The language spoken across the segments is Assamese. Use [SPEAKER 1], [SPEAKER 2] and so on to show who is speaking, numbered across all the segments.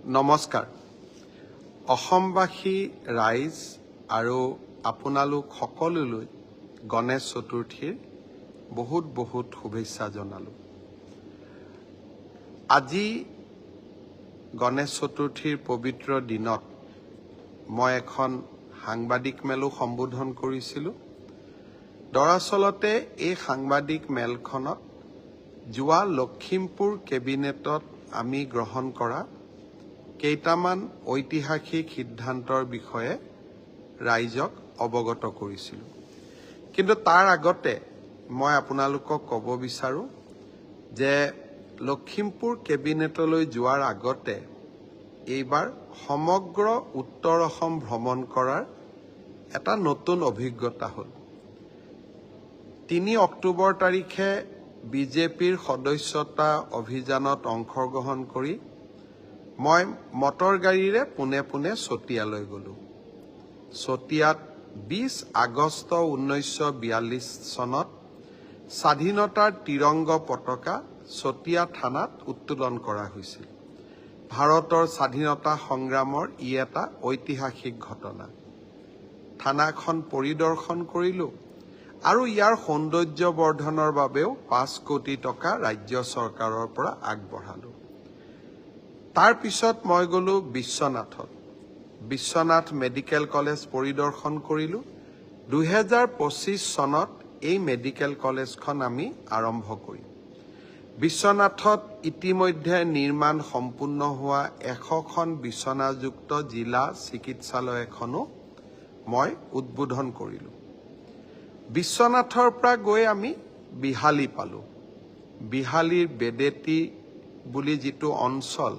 [SPEAKER 1] নমস্কাৰ অসমবাসী ৰাইজ আৰু আপোনালোক সকলোলৈ গণেশ চতুৰ্থীৰ বহুত শুভেচ্ছা জনালো। আজি গণেশ চতুৰ্থীৰ পবিত্ৰ দিনত মই এখন সাংবাদিক মেলো সম্বোধন কৰিছিলোঁ। দৰাচলতে এই সাংবাদিক মেলখনত যোৱা লখিমপুৰ কেবিনেটত আমি গ্ৰহণ কৰা কেইটামান ঐতিহাসিক সিদ্ধান্তৰ বিষয়ে ৰাইজক অৱগত কৰিছিলোঁ। কিন্তু তাৰ আগতে মই আপোনালোকক ক'ব বিচাৰোঁ যে লখিমপুৰ কেবিনেটলৈ যোৱাৰ আগতে এইবাৰ সমগ্ৰ উত্তৰ অসম ভ্ৰমণ কৰাৰ এটা নতুন অভিজ্ঞতা হ'ল। 3 অক্টোবৰ তাৰিখে বিজেপিৰ সদস্যতা অভিযানত অংশগ্ৰহণ কৰি মই মটৰ গাড়ীৰে পোনে চতিয়ালৈ গ'লোঁ। চতিয়াত 20 আগষ্ট 1942 চনত স্বাধীনতাৰ তিৰংগ পতাকা চতিয়া থানাত উত্তোলন কৰা হৈছিল। ভাৰতৰ স্বাধীনতা সংগ্ৰামৰ ই এটা ঐতিহাসিক ঘটনা। থানাখন পৰিদৰ্শন কৰিলোঁ আৰু ইয়াৰ সৌন্দৰ্য বৰ্ধনৰ বাবেও 5 কোটি টকা ৰাজ্য চৰকাৰৰ পৰা আগবঢ়ালোঁ। তাৰ পিছত মই গ'লোঁ বিশ্বনাথত। বিশ্বনাথ মেডিকেল কলেজ পৰিদৰ্শন কৰিলোঁ। 2025 চনত এই মেডিকেল কলেজখন আমি আৰম্ভ কৰিম। বিশ্বনাথত ইতিমধ্যে নিৰ্মাণ সম্পূৰ্ণ হোৱা 100খন বিচনাযুক্ত জিলা চিকিৎসালয় এখনো মই উদ্বোধন কৰিলোঁ। বিশ্বনাথৰ পৰা গৈ আমি বিহালী পালোঁ। বিহালীৰ বেদেতি বুলি যিটো অঞ্চল,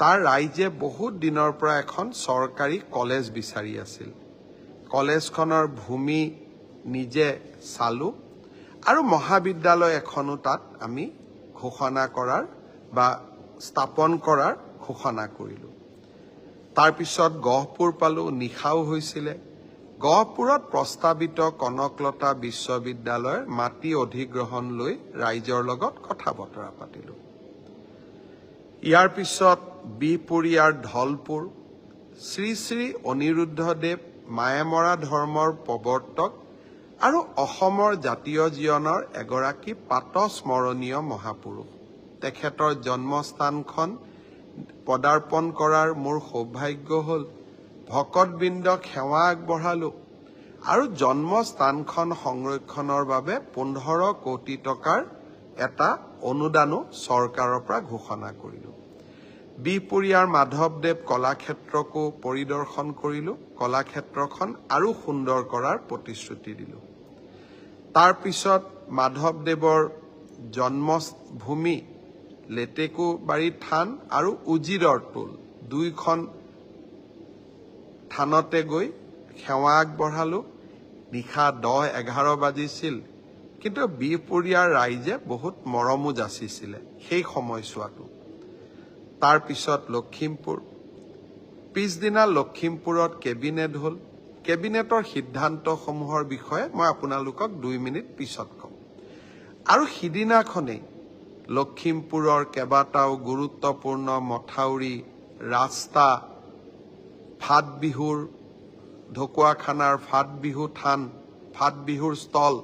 [SPEAKER 1] তাৰ ৰাইজে বহুত দিনৰ পৰা এখন চৰকাৰী কলেজ বিচাৰি আছিল। কলেজখনৰ ভূমি নিজে চালোঁ আৰু মহাবিদ্যালয় এখনো তাত আমি ঘোষণা কৰাৰ বা স্থাপন কৰাৰ ঘোষণা কৰিলোঁ। তাৰপিছত গহপুৰ পালোঁ, নিশাও হৈছিলে। গহপুৰত প্ৰস্তাৱিত কনকলতা বিশ্ববিদ্যালয়ৰ মাটি অধিগ্ৰহণ লৈ ৰাইজৰ লগত কথা বতৰা পাতিলোঁ। ইয়াৰ পিছত বিহপুৰীয়াৰ ঢলপুৰ শ্ৰী শ্ৰী অনিৰুদ্ধদেৱ মায়ামৰা ধৰ্মৰ প্ৰৱৰ্তক আৰু অসমৰ জাতীয় জীৱনৰ এগৰাকী প্ৰাতঃস্মৰণীয় মহাপুৰুষ। তেখেতৰ জন্মস্থানখন পদাৰ্পণ কৰাৰ মোৰ সৌভাগ্য হ'ল। ভকতবৃন্দক সেৱা আগবঢ়ালোঁ আৰু জন্মস্থানখন সংৰক্ষণৰ বাবে 15 কোটি টকাৰ এটা অনুদানো চৰকাৰৰ পৰা ঘোষণা কৰিলোঁ। বিহপুৰীয়াৰ মাধৱদেৱ কলাক্ষেত্ৰকো পৰিদৰ্শন কৰিলোঁ। কলাক্ষেত্ৰখন আৰু সুন্দৰ কৰাৰ প্ৰতিশ্ৰুতি দিলোঁ। তাৰপিছত মাধৱদেৱৰ জন্মভূমি লেটেকুবাৰী থান আৰু উজিৰৰ টোল 2খন থানতে গৈ সেৱা আগবঢ়ালোঁ। নিশা 10-11 বাজিছিল, কিন্তু বিহপুৰীয়াৰ ৰাইজে বহুত মৰমো যাচিছিলে সেই সময়ছোৱাটো। তাৰপিছত লখিমপুৰ। পিছদিনা লখিমপুৰত কেবিনেট হ'ল। কেবিনেটৰ সিদ্ধান্তসমূহৰ বিষয়ে মই আপোনালোকক 2 মিনিট পিছত ক'ম। আৰু সিদিনাখনেই লখিমপুৰৰ কেইবাটাও গুৰুত্বপূৰ্ণ মথাউৰি, ৰাস্তা, ফাটবিহুৰ ঢকুৱাখানাৰ ফাটবিহু থান, ফাটবিহুৰ স্থল,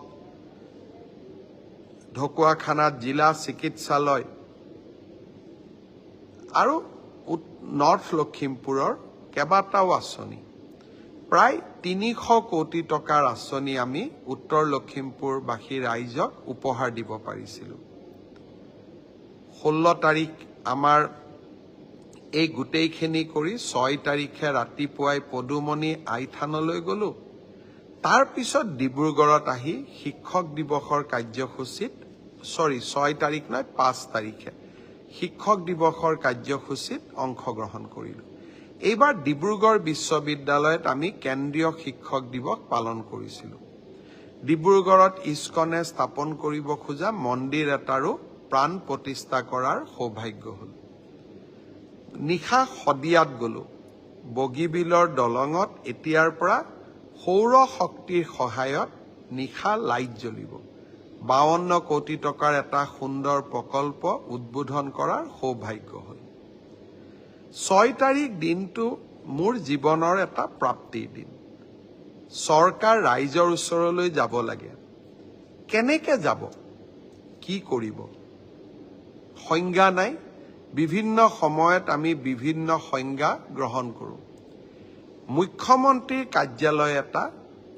[SPEAKER 1] ঢকুৱাখানাত জিলা চিকিৎসালয় আৰু নৰ্থ লখিমপুৰৰ কেইবাটাও আঁচনি, প্ৰায় 300 কোটি টকাৰ আঁচনি আমি উত্তৰ লখিমপুৰবাসী ৰাইজক উপহাৰ দিব পাৰিছিলোঁ। 16 তাৰিখ আমাৰ এই গোটেইখিনি কৰি 6 তাৰিখে ৰাতিপুৱাই পদুমণি আইথানলৈ গ'লোঁ। তাৰপিছত ডিব্ৰুগড়ত আহি শিক্ষক দিৱসৰ কাৰ্যসূচীত 6 তাৰিখ নহয় 5 তাৰিখে শিক্ষক দিৱসৰ কাৰ্যসূচীত অংশগ্ৰহণ কৰিলোঁ। এইবাৰ ডিব্ৰুগড় বিশ্ববিদ্যালয়ত আমি কেন্দ্ৰীয় শিক্ষক দিৱস পালন কৰিছিলোঁ। ডিব্ৰুগড়ত ইস্কনে স্থাপন কৰিব খোজা মন্দিৰ এটাৰো প্ৰাণ প্ৰতিষ্ঠা কৰাৰ সৌভাগ্য হ'ল। নিশা শদিয়াত গ'লোঁ। বগীবিলৰ দলঙত এতিয়াৰ পৰা সৌৰ শক্তিৰ সহায়ত নিশা লাইট জ্বলিব। 52 কোটি টকাৰ এটা সুন্দৰ প্ৰকল্প উদ্বোধন কৰাৰ সৌভাগ্য হ'ল। 6 তাৰিখ দিনটো মোৰ জীৱনৰ এটা প্ৰাপ্তিৰ দিন। চৰকাৰ ৰাইজৰ ওচৰলৈ যাব লাগে। কেনেকে যাব, কি কৰিব, সংজ্ঞা নাই। বিভিন্ন সময়ত আমি বিভিন্ন সংজ্ঞা গ্ৰহণ কৰোঁ। মুখ্যমন্ত্ৰীৰ কাৰ্যালয় এটা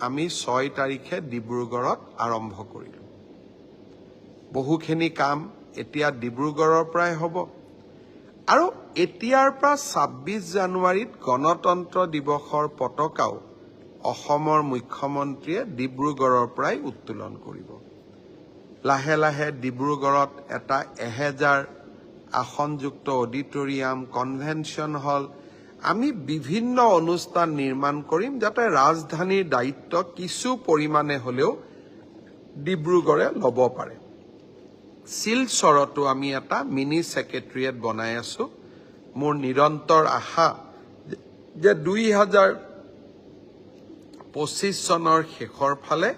[SPEAKER 1] আমি 6 তাৰিখে ডিব্ৰুগড়ত আৰম্ভ কৰিলোঁ। বহুখিনি কাম এতিয়া ডিব্ৰুগড়ৰ পৰাই হ'ব আৰু এতিয়াৰ পৰা 26 জানুৱাৰীত গণতন্ত্ৰ দিৱসৰ পতাকাও অসমৰ মুখ্যমন্ত্ৰীয়ে ডিব্ৰুগড়ৰ পৰাই উত্তোলন কৰিব। লাহে লাহে ডিব্ৰুগড়ত এটা 1000 আসনযুক্ত অডিটৰিয়াম, কনভেনশ্যন হল, আমি বিভিন্ন অনুষ্ঠান নিৰ্মাণ কৰিম যাতে ৰাজধানীৰ দায়িত্ব কিছু পৰিমাণে হলেও ডিব্ৰুগড়ে ল'ব পাৰে। শিলচৰতো আমি এটা মিনি ছেক্ৰেটেৰিয়েট বনাই আছো। মোৰ নিৰন্তৰ আশা যে 2025 চনৰ শেষৰ ফালে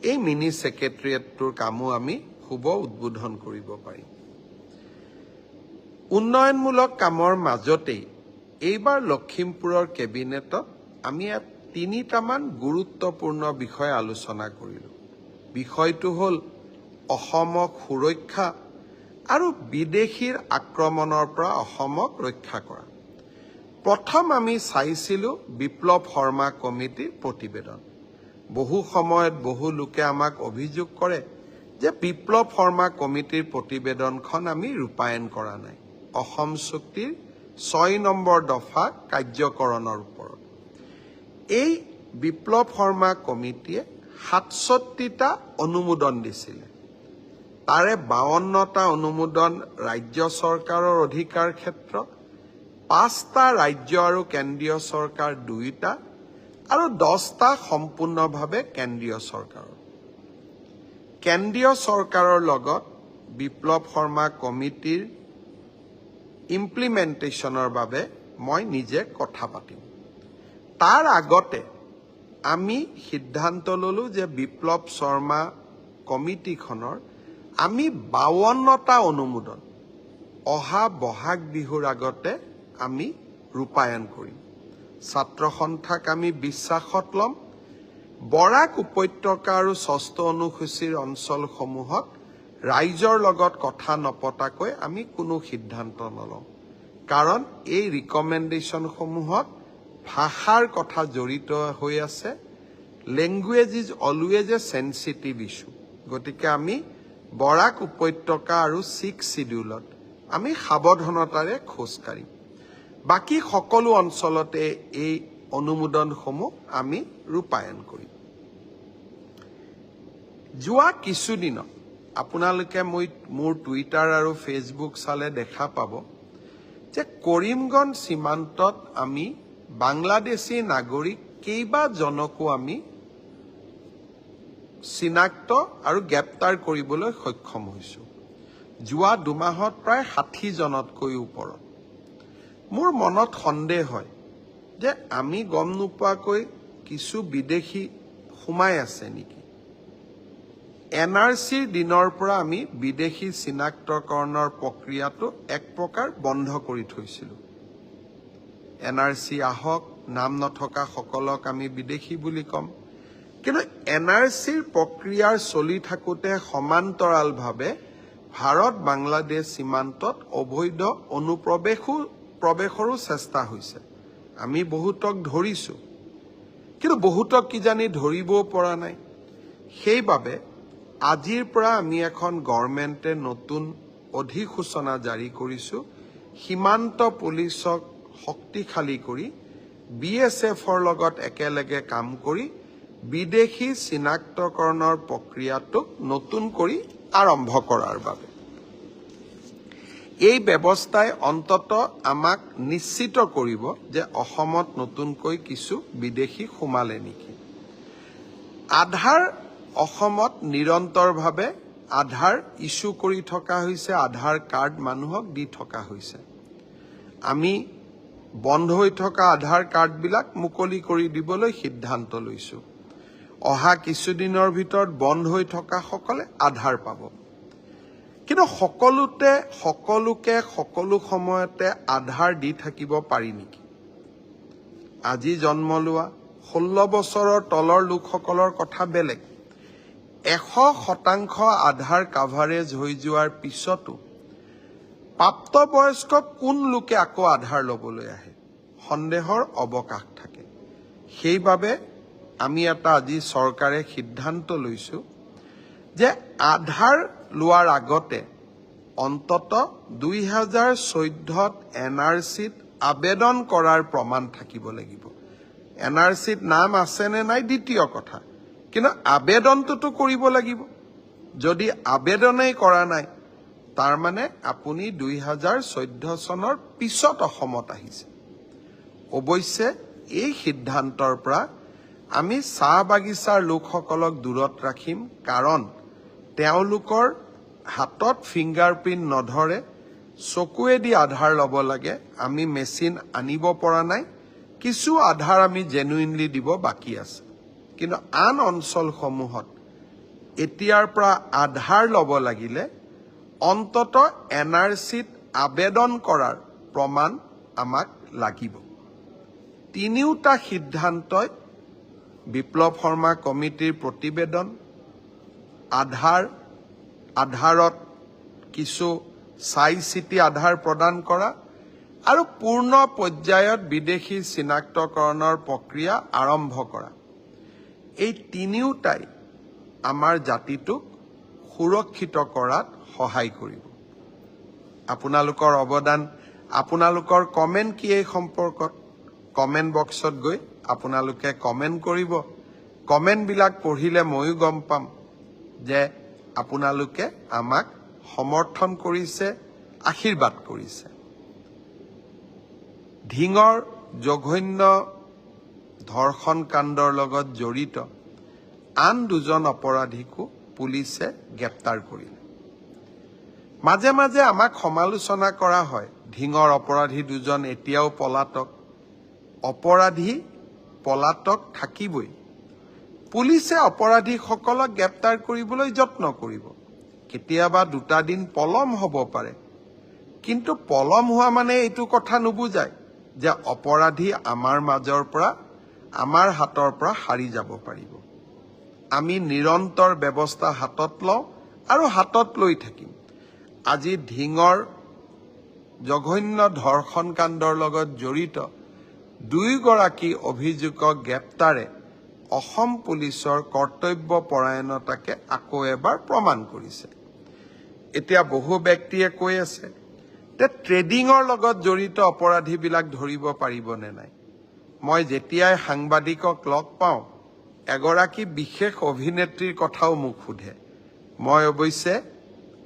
[SPEAKER 1] এই মিনি ছেক্ৰেটেৰিয়েটটোৰ কামো আমি শুভ উদ্বোধন কৰিব পাৰিম। উন্নয়নমূলক কামৰ মাজতেই এইবাৰ লখিমপুৰৰ কেবিনেটত আমি 3টামান গুৰুত্বপূৰ্ণ বিষয় আলোচনা কৰিলোঁ। বিষয়টো হ'ল অসমক সুৰক্ষা আৰু বিদেশীৰ আক্ৰমণৰ পৰা অসমক ৰক্ষা কৰা। প্ৰথম আমি চাইছিলোঁ বিপ্লৱ শৰ্মা কমিটিৰ প্ৰতিবেদন। বহু সময়ত বহু লোকে আমাক অভিযোগ কৰে যে বিপ্লৱ শৰ্মা কমিটিৰ প্ৰতিবেদনখন আমি ৰূপায়ণ কৰা নাই অসম চুক্তিৰ 6 নম্বৰ দফা কাৰ্যকৰণৰ ওপৰত। এই বিপ্লৱ শৰ্মা কমিটিয়ে 67টা অনুমোদন দিছিলে। তাৰে 52টা অনুমোদন ৰাজ্য চৰকাৰৰ অধিকাৰ ক্ষেত্ৰ, 5টা ৰাজ্য আৰু কেন্দ্ৰীয় চৰকাৰ 2টা আৰু 10টা সম্পূৰ্ণভাৱে কেন্দ্ৰীয় চৰকাৰৰ। কেন্দ্ৰীয় চৰকাৰৰ লগত বিপ্লৱ শৰ্মা কমিটিৰ ইমপ্লিমেণ্টেশ্যনৰ বাবে মই নিজে কথা পাতিম। তাৰ আগতে আমি সিদ্ধান্ত ললো যে বিপ্লৱ শৰ্মা কমিটিখনৰ আমি 52টা অনুমোদন অহা বহাগ বিহুৰ আগতে আমি ৰূপায়ণ কৰিম। ছাত্ৰ সন্থাক আমি বিশ্বাসত ল'ম। বৰাক উপত্যকা আৰু 6ষ্ঠ অনুসূচীৰ অঞ্চলসমূহত ৰাইজৰ লগত কথা নপতাকৈ আমি কোনো সিদ্ধান্ত নলওঁ। কাৰণ এই ৰিকমেণ্ডেশ্যনসমূহত ভাষাৰ কথা জড়িত হৈ আছে। Language is always A sensitive issue. গতিকে আমি বৰাক উপত্যকা আৰু 6 শিডিউলত আমি সাৱধানতাৰে খোজ কাঢ়িম। বাকী সকলো অঞ্চলতে এই অনুমোদনসমূহ আমি ৰূপায়ণ কৰিম। যোৱা কিছুদিনত আপোনালোকে মোৰ টুইটাৰ আৰু ফেচবুক চালে দেখা পাব যে কৰিমগঞ্জ সীমান্তত আমি বাংলাদেশী নাগৰিক কেইবাজনকো আমি চিনাক্ত আৰু গ্ৰেপ্তাৰ কৰিবলৈ সক্ষম হৈছোঁ। যোৱা 2 মাহত প্ৰায় 60 জনতকৈ ওপৰত। মোৰ মনত সন্দেহ হয় যে আমি গম নোপোৱাকৈ কিছু বিদেশী সোমাই আছে নেকি। NRCৰ দিনৰ পৰা আমি বিদেশী চিনাক্তকৰণৰ প্ৰক্ৰিয়াটো এক প্ৰকাৰ বন্ধ কৰি থৈছিলোঁ। NRC আহক, নাম নথকা সকলক আমি বিদেশী বুলি ক'ম। কিন্তু NRCৰ প্ৰক্ৰিয়াৰ চলি থাকোঁতে সমান্তৰালভাৱে ভাৰত বাংলাদেশ সীমান্তত অবৈধ অনুপ্ৰৱেশৰো চেষ্টা হৈছে। আমি বহুতক ধৰিছোঁ, কিন্তু বহুতক কিজানি ধৰিবও পৰা নাই। সেইবাবে আজিৰ পৰা আমি এখন গভৰ্ণমেণ্টে নতুন অধিসূচনা জাৰি কৰিছোঁ। সীমান্ত পুলিচক শক্তিশালী কৰি BSFৰ লগত একেলগে কাম কৰি বিদেশী চিনাক্তকৰণৰ প্ৰক্ৰিয়াটোক নতুন কৰি আৰম্ভ কৰাৰ বাবে। এই ব্যৱস্থাই অন্তত আমাক নিশ্চিত কৰিব যে অসমত নতুনকৈ কিছু বিদেশী সোমালে নেকি। আধাৰ অসমত নিৰন্তৰভাৱে আধাৰ ইস্যু কৰি থকা হৈছে, আধাৰ কাৰ্ড মানুহক দি থকা হৈছে। আমি বন্ধ হৈ থকা আধাৰ কাৰ্ডবিলাক মুকলি কৰি দিবলৈ সিদ্ধান্ত লৈছোঁ। অহা কিছুদিনৰ ভিতৰত বন্ধ হৈ থকা সকলে আধাৰ পাব। কিন্তু সকলোকে সকলো সময়তে আধাৰ দি থাকিব পাৰি নেকি? আজি জন্ম লোৱা 16 বছৰৰ তলৰ লোকসকলৰ কথা বেলেগ। 100% আধাৰ কাভাৰেজ হৈ যোৱাৰ পিছতো প্ৰাপ্তবয়স্ক কোন লোকে আকৌ আধাৰ ল'বলৈ আহে? সন্দেহৰ অৱকাশ থাকে। সেইবাবে আমি এটা আজি চৰকাৰে সিদ্ধান্ত লৈছো যে আধাৰ লোৱাৰ আগতে অন্তত 2014ত NRCত আবেদন কৰাৰ প্ৰমাণ থাকিব লাগিব। NRCত নাম আছে নে নাই দ্বিতীয় কথা, কিন্তু আবেদনটোতো কৰিব লাগিব। যদি আবেদনেই কৰা নাই, তাৰ মানে আপুনি 2014 চনৰ পিছত অসমত আহিছে। অৱশ্যে এই সিদ্ধান্তৰ পৰা আমি চাহ বাগিচাৰ লোকসকলক দূৰত ৰাখিম, কাৰণ তেওঁলোকৰ হাতত ফিংগাৰপ্ৰিণ্ট নধৰে, চকুৱেদি আধাৰ ল'ব লাগে। আমি মেচিন আনিব পৰা নাই, কিছু আধাৰ আমি জেনুইনলি দিব বাকী আছে। কিন্তু আন অঞ্চলসমূহত এতিয়াৰ পৰা আধাৰ ল'ব লাগিলে অন্তত NRCত আবেদন কৰাৰ প্ৰমাণ আমাক লাগিব। তিনিওটা সিদ্ধান্তই বিপ্লৱ শৰ্মা কমিটিৰ প্ৰতিবেদন, আধাৰত কিছু চাই চিতি আধাৰ প্ৰদান কৰা আৰু পূৰ্ণ পৰ্যায়ত বিদেশী চিনাক্তকৰণৰ প্ৰক্ৰিয়া আৰম্ভ কৰা, এই তিনিওটাই আমাৰ জাতিটোক সুৰক্ষিত কৰাত সহায় কৰিব। আপোনালোকৰ অৱদান, আপোনালোকৰ কমেণ্ট কি এই সম্পৰ্কত? কমেণ্ট বক্সত গৈ আপোনালোকে কমেণ্ট কৰিব। কমেণ্টবিলাক পঢ়িলে ময়ো গম পাম যে আপোনালোকে আমাক সমৰ্থন কৰিছে, আশীৰ্বাদ কৰিছে। ধিঙৰ জঘন্য ধৰ্ষণ কাণ্ডৰ লগত জড়িত আন দুজন অপৰাধীকো পুলিচে গ্ৰেপ্তাৰ কৰিলে। মাজে মাজে আমাক সমালোচনা কৰা হয়, ধিঙৰ অপৰাধী দুজন এতিয়াও পলাতক। অপৰাধী পলাতক থাকিবই। পুলিচে অপৰাধীসকলক গ্ৰেপ্তাৰ কৰিবলৈ যত্ন কৰিব। কেতিয়াবা 2 দিন পলম হ'ব পাৰে, কিন্তু পলম হোৱা মানে এইটো কথা নুবুজায় যে অপৰাধী আমাৰ মাজৰ পৰা, আমাৰ হাতৰ পৰা সাৰি যাব পাৰিব। আমি নিৰন্তৰ ব্যৱস্থা হাতত লওঁ আৰু হাতত লৈ থাকিম। আজি ধিঙৰ জঘন্য ধৰ্ষণ কাণ্ডৰ লগত জড়িত 2 গৰাকী অভিযুক্তক গ্ৰেপ্তাৰে অসম পুলিচৰ কৰ্তব্যপৰায়ণতাকে আকৌ এবাৰ প্ৰমাণ কৰিছে। এতিয়া বহু ব্যক্তিয়ে কৈ আছে যে ট্ৰেডিঙৰ লগত জড়িত অপৰাধীবিলাক ধৰিব পাৰিবনে নাই। মই যেতিয়াই সাংবাদিকক লগ পাওঁ, এগৰাকী বিশেষ অভিনেত্ৰীৰ কথাও মোক সোধে। মই অৱশ্যে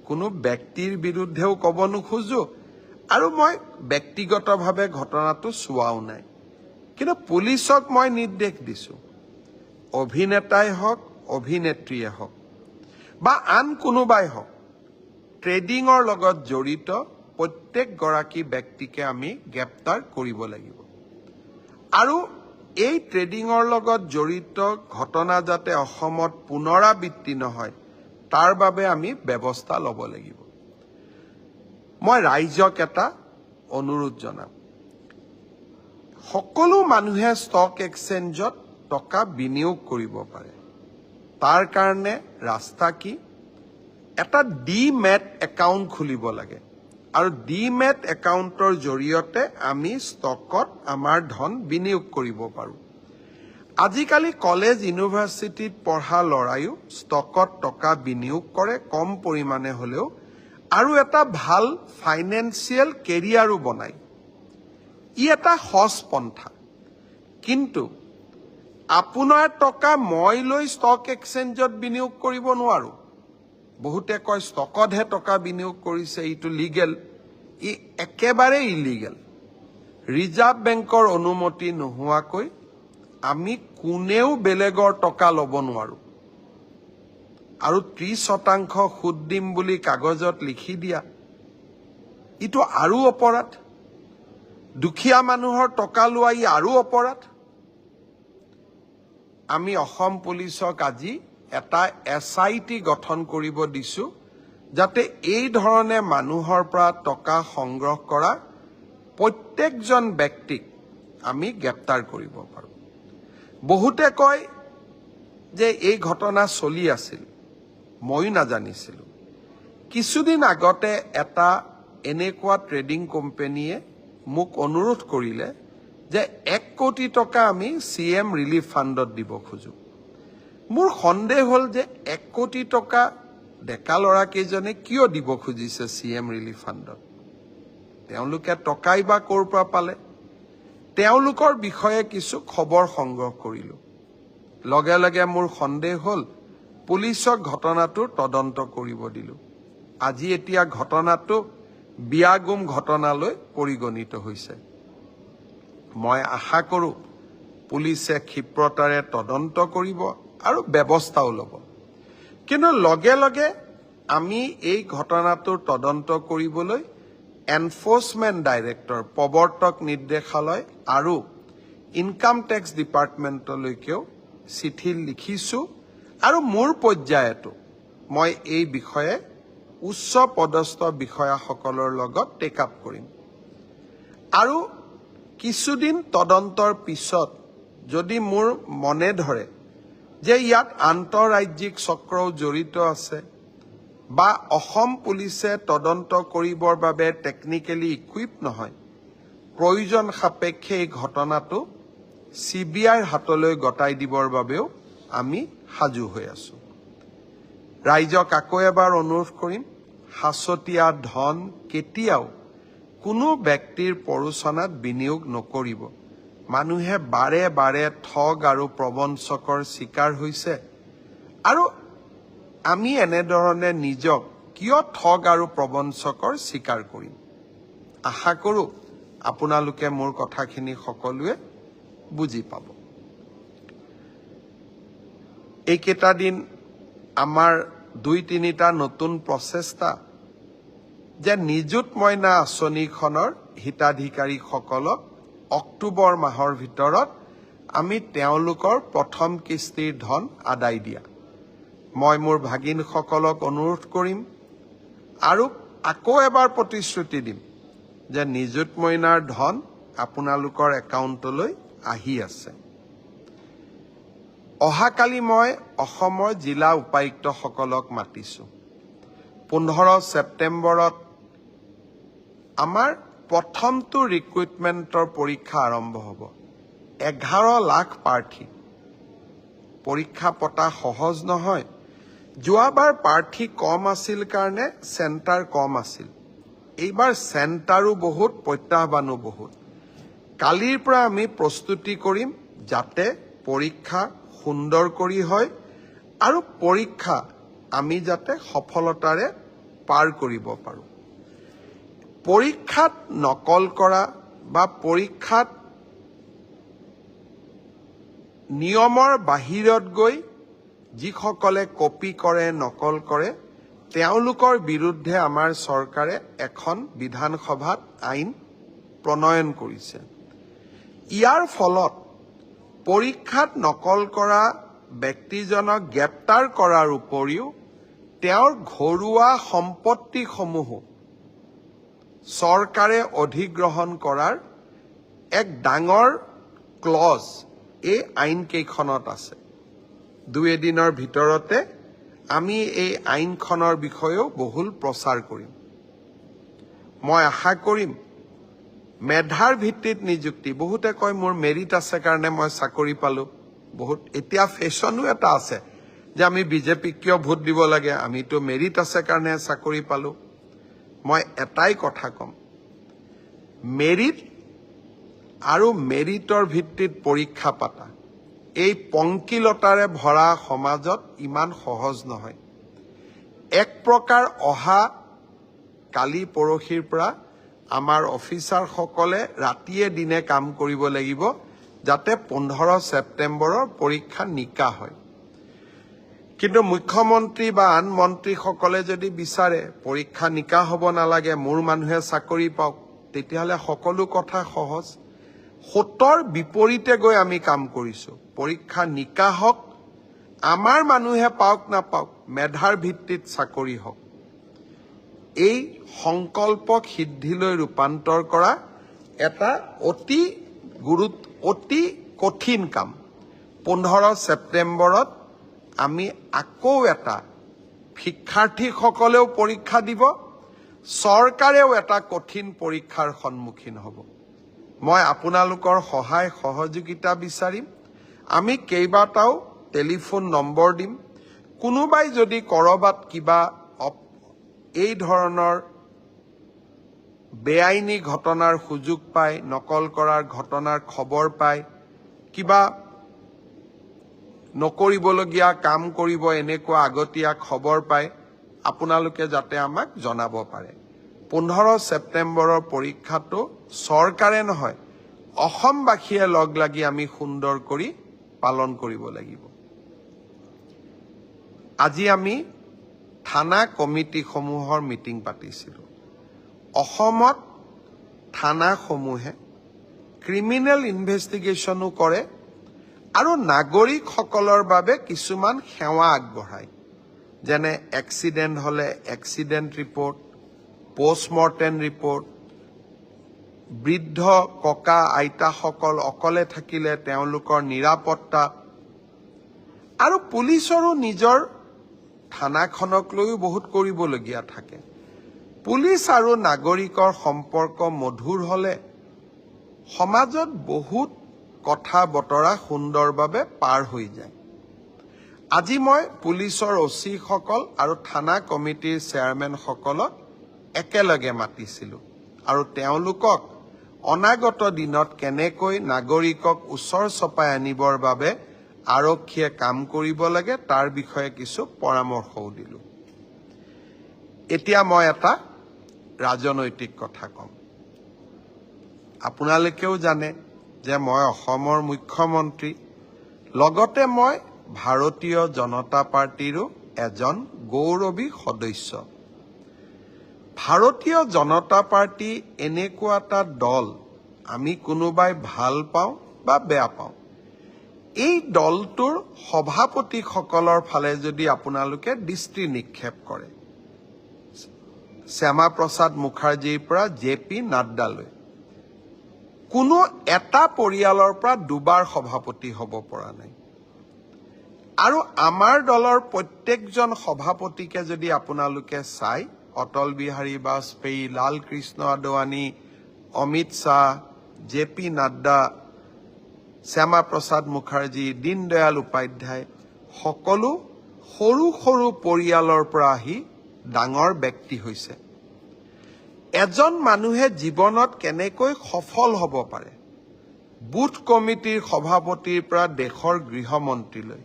[SPEAKER 1] কোনো ব্যক্তিৰ বিৰুদ্ধেও ক'ব নোখোজো আৰু মই ব্যক্তিগতভাৱে ঘটনাটো চোৱাও নাই, কিন্তু পুলিচক মই নিৰ্দেশ দিছো, অভিনেতাই হওক, অভিনেত্ৰীয়ে হওক বা আন কোনোবাই হওক, ট্ৰেডিঙৰ লগত জড়িত প্ৰত্যেকগৰাকী ব্যক্তিকে আমি গ্ৰেপ্তাৰ কৰিব লাগিব। আৰু এই ট্ৰেডিঙৰ লগত জড়িত ঘটনা যাতে অসমত পুনৰাবৃত্তি নহয়, তাৰ বাবে আমি ব্যৱস্থা ল'ব লাগিব। মই ৰাইজক এটা অনুৰোধ জনাম, সকলো মানুহে ষ্টক এক্সচেঞ্জত টকা বিনিয়োগ কৰিব পাৰে। তাৰ কাৰণে ৰাস্তা কি? এটা ডিমেট একাউণ্ট খুলিব লাগে আৰু ডিমেট একাউণ্টৰ জৰিয়তে আমি ষ্টকত আমাৰ ধন বিনিয়োগ কৰিব পাৰোঁ। আজিকালি কলেজ ইউনিভাৰ্চিটিত পঢ়া ল'ৰাইও ষ্টকত টকা বিনিয়োগ কৰে, কম পৰিমাণে হ'লেও, আৰু এটা ভাল ফাইনেন্সিয়েল কেৰিয়াৰো বনায়। ই এটা সহজ পন্থা। কিন্তু আপোনাৰ টকা মই লৈ ষ্টক এক্সচেঞ্জত বিনিয়োগ কৰিব নোৱাৰো। বহুতে কয় ষ্টকতহে টকা বিনিয়োগ কৰিছে, এইটো লিগেল। ই একেবাৰে ইলিগেল। ৰিজাৰ্ভ বেংকৰ অনুমতি নোহোৱাকৈ আমি কোনেও বেলেগৰ টকা ল'ব নোৱাৰো। আৰু 30% সুদ দিম বুলি কাগজত লিখি দিয়া, ইটো আৰু অপৰাধ। দুখীয়া মানুহৰ টকা লোৱা ই আৰু অপৰাধ। আমি অসম পুলিচক আজি এটা SIT গঠন কৰিব দিছো, যাতে এই ধৰণে মানুহৰ পৰা টকা সংগ্ৰহ কৰা প্ৰত্যেকজন ব্যক্তিক আমি গ্ৰেপ্তাৰ কৰিব পাৰোঁ। বহুতে কয় যে এই ঘটনা চলি আছিল, ময়ো নাজানিছিলোঁ। কিছুদিন আগতে এটা এনেকুৱা ট্ৰেডিং কোম্পানীয়ে মোক অনুৰোধ কৰিলে যে 1 কোটি টকা আমি CM ৰিলিফ ফাণ্ডত দিব খোজোঁ। মোৰ সন্দেহ হ'ল যে 1 কোটি টকা ডেকা ল'ৰাকেইজনে কিয় দিব খুজিছে CM ৰিলিফ ফাণ্ডত? তেওঁলোকে টকাই বা ক'ৰ পৰা পালে? তেওঁলোকৰ বিষয়ে কিছু খবৰ সংগ্ৰহ কৰিলোঁ। লগে লগে মোৰ সন্দেহ হ'ল, পুলিচক ঘটনাটোৰ তদন্ত কৰিব দিলোঁ। আজি এতিয়া ঘটনাটো বিয়াগুম ঘটনালৈ পৰিগণিত হৈছে। মই আশা কৰোঁ পুলিচে ক্ষিপ্ৰতাৰে তদন্ত কৰিব আৰু ব্যৱস্থাও ল'ব। কিন্তু লগে লগে আমি এই ঘটনাটোৰ তদন্ত কৰিবলৈ এনফৰ্চমেণ্ট ডাইৰেক্টৰ, প্ৰৱৰ্তক নিৰ্দেশালয় আৰু ইনকাম টেক্স ডিপাৰ্টমেণ্টলৈকেও চিঠি লিখিছোঁ আৰু মোৰ পৰ্যায়তো মই এই বিষয়ে উচ্চ পদস্থ বিষয়াসকলৰ লগত টেক আপ কৰিম। আৰু কিছুদিন তদন্তৰ পিছত যদি মোৰ মনে ধৰে যে ইয়াত আন্তঃৰাজ্যিক চক্ৰও জড়িত আছে বা অসম পুলিচে তদন্ত কৰিবৰ বাবে টেকনিকেলি ইকুইপ নহয়, প্ৰয়োজন সাপেক্ষে এই ঘটনাটো CBIৰ হাতলৈ গতাই দিবৰ বাবেও আমি সাজু হৈ আছোঁ। ৰাইজক আকৌ এবাৰ অনুৰোধ কৰিম, সাঁচতীয়া ধন কেতিয়াও কোনো ব্যক্তিৰ প্ৰৰোচনাত বিনিয়োগ নকৰিব। মানুহে বাৰে বাৰে ঠগ আৰু প্ৰবঞ্চকৰ চিকাৰ হৈছে আৰু আমি এনেধৰণে নিজক কিয় ঠগ আৰু প্ৰবঞ্চকৰ চিকাৰ কৰিম? আশা কৰোঁ আপোনালোকে মোৰ কথাখিনি সকলোৱে বুজি পাব। এইকেইটা দিন আমাৰ 2-3টা নতুন প্ৰচেষ্টা যে নিযুত মইনা আঁচনিখনৰ হিতাধিকাৰীসকলক অক্টোবৰ মাহৰ ভিতৰত আমি তেওঁলোকৰ প্ৰথম কিস্তিৰ ধন আদায় দিয়া। মই মোৰ ভাগিনসকলক অনুৰোধ কৰিম আৰু আকৌ এবাৰ প্ৰতিশ্ৰুতি দিম যে নিযুত মইনাৰ ধন আপোনালোকৰ একাউণ্টলৈ আহি আছে। অহাকালি মই অসমৰ জিলা উপায়ুক্তসকলক মাতিছোঁ। 15 ছেপ্টেম্বৰত আমাৰ প্ৰথমটো ৰিক্ৰুইটমেণ্টৰ পৰীক্ষা আৰম্ভ হ'ব। 11 লাখ প্ৰাৰ্থী। পৰীক্ষা পতা সহজ নহয়। যোৱাবাৰ প্ৰাৰ্থী কম আছিল কাৰণে চেণ্টাৰ কম আছিল। এইবাৰ চেণ্টাৰো বহুত, প্ৰত্যাহ্বানো বহুত। কালিৰ পৰা আমি প্ৰস্তুতি কৰিম যাতে পৰীক্ষা সুন্দৰ কৰি হয় আৰু পৰীক্ষা আমি যাতে সফলতাৰে পাৰ কৰিব পাৰোঁ। পৰীক্ষাত নকল কৰা বা পৰীক্ষাত নিয়মৰ বাহিৰত গৈ যিসকলে কপি কৰে, নকল কৰে, তেওঁলোকৰ বিৰুদ্ধে আমাৰ চৰকাৰে এখন বিধানসভাত আইন প্ৰণয়ন কৰিছে। ইয়াৰ ফলত পৰীক্ষাত নকল কৰা ব্যক্তিজনক গ্ৰেপ্তাৰ কৰাৰ উপৰিও তেওঁৰ ঘৰুৱা সম্পত্তিসমূহো চৰকাৰে অধিগ্ৰহণ কৰাৰ এক ডাঙৰ ক্লজ এই আইনকেইখনত আছে। 2-এদিনৰ ভিতৰতে আমি এই আইনখনৰ বিষয়েও বহুল প্ৰচাৰ কৰিম। মই আশা কৰিম মেধাৰ ভিত্তিত নিযুক্তি। বহুতে কয় মোৰ মেৰিট আছে কাৰণে মই চাকৰি পালোঁ। এতিয়া ফেশ্বনো এটা আছে যে আমি বিজেপিক কিয় ভোট দিব লাগে, আমিতো মেৰিট আছে কাৰণে চাকৰি পালোঁ। মই এটাই কথা ক'ম, মেৰিট আৰু মেৰিটৰ ভিত্তিত পৰীক্ষা পাতা এই পংকিলতাৰে ভৰা সমাজত ইমান সহজ নহয়। এক প্ৰকাৰ অহা কালি পৰহিৰ পৰা আমাৰ অফিচাৰসকলে ৰাতিয়ে দিনে কাম কৰিব লাগিব যাতে 15 ছেপ্টেম্বৰৰ পৰীক্ষা নিকা হয়। কিন্তু মুখ্যমন্ত্ৰী বা আন মন্ত্ৰীসকলে যদি বিচাৰে পৰীক্ষা নিকা হ'ব নালাগে, মোৰ মানুহে চাকৰি পাওক, তেতিয়াহ'লে সকলো কথা সহজ। ৭০ বিপৰীতে গৈ আমি কাম কৰিছোঁ। পৰীক্ষা নিকা হওক, আমাৰ মানুহে পাওক নাপাওক, মেধাৰ ভিত্তিত চাকৰি হওক। এই সংকল্পক সিদ্ধিলৈ ৰূপান্তৰ কৰা এটা অতি কঠিন কাম। 15 ছেপ্টেম্বৰত আমি আকৌ এটা শিক্ষাৰ্থীসকলেও পৰীক্ষা দিব, চৰকাৰেও এটা কঠিন পৰীক্ষাৰ সন্মুখীন হ'ব। মই আপোনালোকৰ সহায় সহযোগিতা বিচাৰিম। আমি কেইবাটাও টেলিফোন নম্বৰ দিম। কোনোবাই যদি কৰবাত কিবা এই ধৰণৰ বেআইনী ঘটনাৰ সুযোগ পায়, নকল কৰাৰ ঘটনাৰ খবৰ পায়, কিবা নকৰিবলগীয়া কাম কৰিব এনেকুৱা আগতীয়া খবৰ পায়, আপোনালোকে যাতে আমাক জনাব পাৰে। 15 ছেপ্টেম্বৰৰ পৰীক্ষাটো চৰকাৰে নহয়, অসমবাসীয়ে লগ লাগি আমি সুন্দৰ কৰি পালন কৰিব লাগিব। আজি আমি থানা কমিটিসমূহৰ মিটিং পাতিছিলোঁ। অসমত থানাসমূহে ক্ৰিমিনেল ইনভেষ্টিগেশ্যনো কৰে আৰু নাগৰিকসকলৰ বাবে কিছুমান সেৱা আগবঢ়ায়, যেনে এক্সিডেণ্ট হ'লে এক্সিডেণ্ট ৰিপৰ্ট, পোষ্টমৰ্টেম ৰিপৰ্ট, বৃদ্ধ ককা আইতাসকল অকলে থাকিলে তেওঁলোকৰ নিৰাপত্তা, আৰু পুলিচৰো নিজৰ থানাখনক লৈও বহুত কৰিবলগীয়া থাকে। পুলিচ আৰু নাগৰিকৰ সম্পৰ্ক মধুৰ হ'লে সমাজত বহুত কথা বতৰা সুন্দৰভাৱে পাৰ হৈ যায়। আজি মই পুলিচৰ অচিসকল আৰু থানা কমিটিৰ চেয়াৰমেনসকলক একেলগে মাতিছিলোঁ আৰু তেওঁলোকক অনাগত দিনত কেনেকৈ নাগৰিকক ওচৰ চপাই আনিবৰ বাবে আৰক্ষীয়ে কাম কৰিব লাগে তাৰ বিষয়ে কিছু পৰামৰ্শও দিলোঁ। এতিয়া মই এটা ৰাজনৈতিক কথা কম। আপোনালোকেও জানে যে মই অসমৰ মুখ্যমন্ত্ৰী, লগতে মই ভাৰতীয় জনতা পাৰ্টিৰো এজন গৌৰৱী সদস্য। ভাৰতীয় জনতা পাৰ্টি এনেকুৱা এটা দল, আমি কোনোবাই ভাল পাওঁ বা বেয়া পাওঁ, এই দলটোৰ সভাপতিসকলৰ ফালে যদি আপোনালোকে দৃষ্টি নিক্ষেপ কৰে, শ্যামা প্ৰসাদ মুখাৰ্জীৰ পৰা JP নাড্ডালৈ, কোনো এটা পৰিয়ালৰ পৰা দুবাৰ সভাপতি হ'ব পৰা নাই। আৰু আমাৰ দলৰ প্ৰত্যেকজন সভাপতিকে যদি আপোনালোকে চাই, অটল বিহাৰী বাজপেয়ী, লাল কৃষ্ণ আদৱানী, অমিত শ্বাহ, JP নাড্ডা, শ্যামা প্ৰসাদ মুখাৰ্জী, দীনদয়াল উপাধ্যায়, সকলো সৰু সৰু পৰিয়ালৰ পৰা আহি ডাঙৰ ব্যক্তি হৈছে। এজন মানুহে জীৱনত কেনেকৈ সফল হ'ব পাৰে, বুথ কমিটিৰ সভাপতিৰ পৰা দেশৰ গৃহমন্ত্ৰীলৈ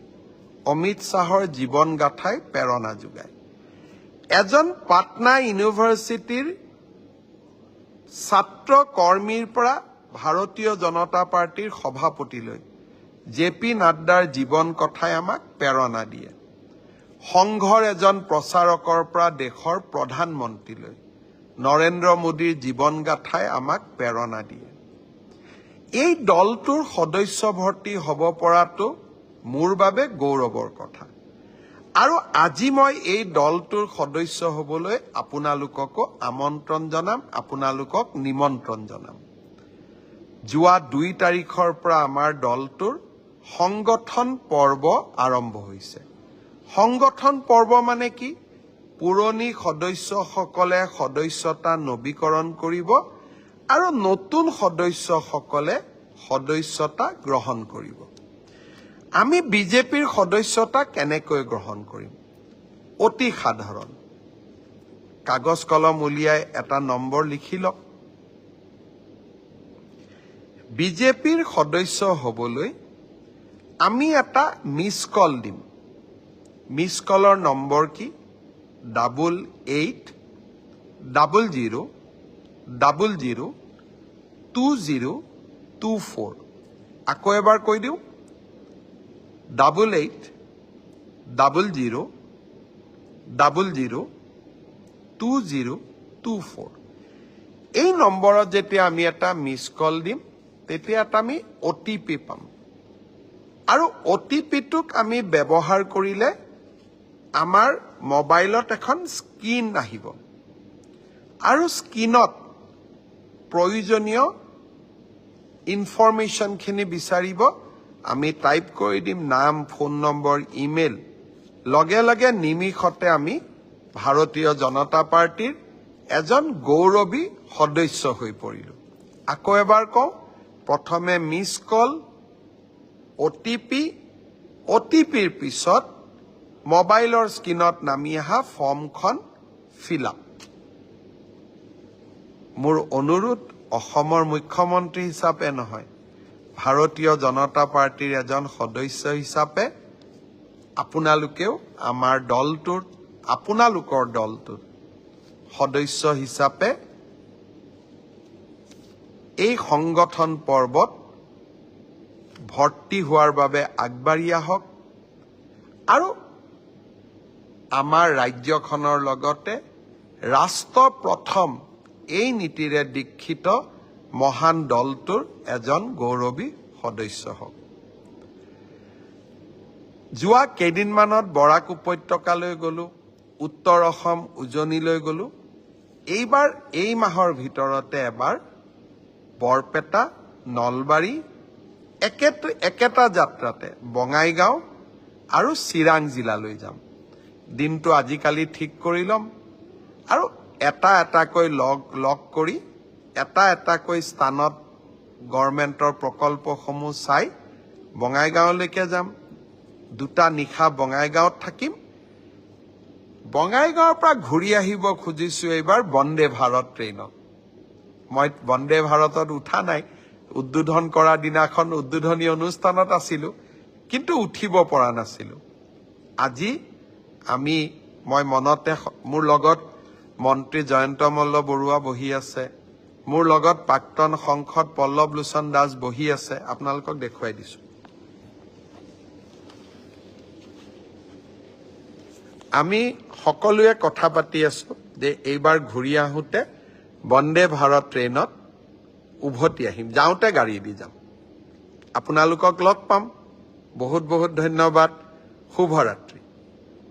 [SPEAKER 1] অমিত শ্বাহৰ জীৱন গাথাই প্ৰেৰণা যোগায়। এজন পাটনা ইউনিভাৰ্চিটিৰ ছাত্ৰ কৰ্মীৰ পৰা ভাৰতীয় জনতা পাৰ্টিৰ সভাপতিলৈ JP নাড্ডাৰ জীৱন কথাই আমাক প্ৰেৰণা দিয়ে। সংঘৰ এজন প্ৰচাৰকৰ পৰা দেশৰ প্ৰধানমন্ত্ৰীলৈ নৰেন্দ্ৰ মোদীৰ জীৱন গাথাই আমাক প্ৰেৰণা দিয়ে। এই দলটোৰ সদস্য ভৰ্তি হ'ব পৰাটো মোৰ বাবে গৌৰৱৰ কথা। আৰু আজি মই এই দলটোৰ সদস্য হ'বলৈ আপোনালোককো আমন্ত্ৰণ জনাম, আপোনালোকক নিমন্ত্ৰণ জনাম। যোৱা 2 তাৰিখৰ পৰা আমাৰ দলটোৰ সংগঠন পৰ্ব আৰম্ভ হৈছে। সংগঠন পৰ্ব মানে কি? পুৰণি সদস্যসকলে সদস্যতা নৱীকৰণ কৰিব আৰু নতুন সদস্যসকলে সদস্যতা গ্ৰহণ কৰিব। আমি বিজেপিৰ সদস্যতা কেনেকৈ গ্ৰহণ কৰিম? অতি সাধাৰণ। কাগজ কলম উলিয়াই এটা নম্বৰ লিখি লওক। বিজেপিৰ সদস্য হ'বলৈ আমি এটা মিছ কল দিম। মিছ কলৰ নম্বৰ কি? 8800002024। আকৌ এবাৰ কৈ দিওঁ, 8800002024। এই নম্বৰত যেতিয়া আমি এটা মিছ কল দিম, তেতিয়া এটা আমি OTP পাম। আৰু OTPটোক আমি ব্যৱহাৰ কৰিলে আমাৰ মোবাইলত এখন স্ক্ৰীন আহিব। আৰু স্ক্ৰীনত প্ৰয়োজনীয় ইনফৰমেশ্যনখিনি বিচাৰিব আমি টাইপ কৰি দিম নাম ফোন নম্বৰ ইমেইল লগে লগে নিমিষতে আমি ভাৰতীয় জনতা পাৰ্টিৰ এজন গৌৰৱী সদস্য হৈ পৰিলো আকৌ এবাৰ কওঁ প্ৰথমে মিছ কল অটিপিৰ পিছত মোবাইলৰ স্ক্ৰীনত নামি অহা ফৰ্মখন ফিল আপ মোৰ অনুৰোধ অসমৰ মুখ্যমন্ত্ৰী হিচাপে নহয় ভাৰতীয় জনতা পাৰ্টিৰ এজন সদস্য হিচাপে আপোনালোকেও আমাৰ দলটোৰ আপোনালোকৰ দলটোৰ সদস্য হিচাপে এই সংগঠন পৰ্বত ভৰ্তি হোৱাৰ বাবে আগবাঢ়ি আহক আৰু আমাৰ ৰাজ্যখনৰ লগতে ৰাষ্ট্ৰ প্ৰথম এই নীতিৰে দীক্ষিত মহান দলটোৰ এজন গৌৰৱী সদস্য হওক যোৱা কেইদিনমানত বৰাক উপত্যকালৈ গলো উত্তৰ অসম উজনিলৈ গলো এইবাৰ এই মাহৰ ভিতৰতে এবাৰ বৰপেটা নলবাৰী একেটা যাত্ৰাতে বঙাইগাঁও আৰু চিৰাং জিলালৈ যাম দিনটো আজিকালি ঠিক কৰি ল'ম আৰু এটাকৈ লগ কৰি এটাকৈ স্থানত গভৰ্ণমেণ্টৰ প্ৰকল্পসমূহ চাই বঙাইগাঁওলৈকে যাম দুটা নিশা বঙাইগাঁৱত থাকিম বঙাইগাঁৱৰ পৰা ঘূৰি আহিব খুজিছো এইবাৰ বন্দে ভাৰত ট্ৰেইনত মই বন্দে ভাৰতত উঠা নাই উদ্বোধন কৰা দিনাখন উদ্বোধনী অনুষ্ঠানত আছিলো কিন্তু উঠিব পৰা নাছিলো আজি মই মনতে মোৰ লগত মন্ত্ৰী জয়ন্ত মল্ল বৰুৱা বহি আছে মোৰ লগত প্ৰাক্তন সংসদ পল্লৱ লোচন দাস বহি আছে আপোনালোকক দেখুৱাই দিছো আমি সকলোৱে কথা পাতি আছো যে এইবাৰ ঘূৰি আহোতে বন্দে ভাৰত ট্ৰেইনত উভতি আহিম যাওঁতে গাড়ী দি যাম আপোনালোকক লগ পাম বহুত বহুত ধন্যবাদ শুভৰাত্ৰি